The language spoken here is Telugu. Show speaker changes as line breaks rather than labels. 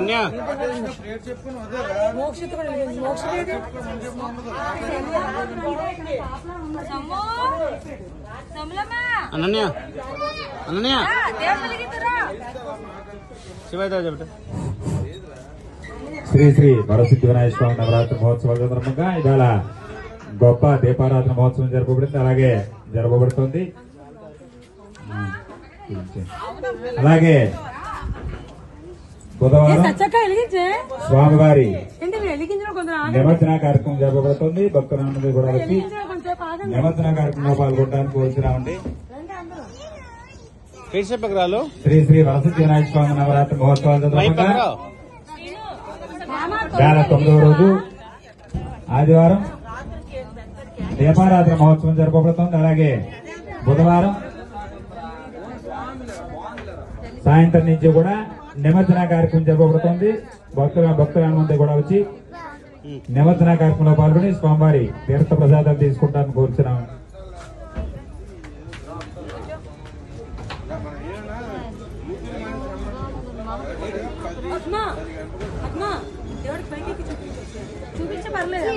అనన్య అనన్య అనన్య శివాయ చెప్పట
శ్రీ శ్రీ వరసిద్ధి వినాయక స్వామి నవరాత్రి మహోత్సవాల సందర్భంగా ఇవాళ గొప్ప దీపారాధన మహోత్సవం జరపబడింది. అలాగే జరపబడుతుంది. అలాగే బుధవారం స్వామివారి నిమజ్జన కార్యక్రమం జరపబడుతుంది. భక్తులందరూ కూడా వచ్చి నిమజ్జన కార్యక్రమంలో పాల్గొనడానికి కోరుచున్నామండి. శ్రీ శ్రీ వరసిద్ధి వినాయక స్వామి నవరాత్రి మహోత్సవాల సందర్భంగా వేల 9వ రోజు ఆదివారం దీపారాధన మహోత్సవం జరపబడుతుంది. అలాగే బుధవారం సాయంత్రం నుంచి కూడా నిమజ్జన కార్యక్రమం జరపబడుతుంది. భక్తులందరూ కూడా వచ్చి నిమజ్జన కార్యక్రమంలో పాల్గొని స్వామివారి తీర్థ ప్రసాదాలు తీసుకుంటారని కోరుచున్నాం.
చూపించ పర్లేదు.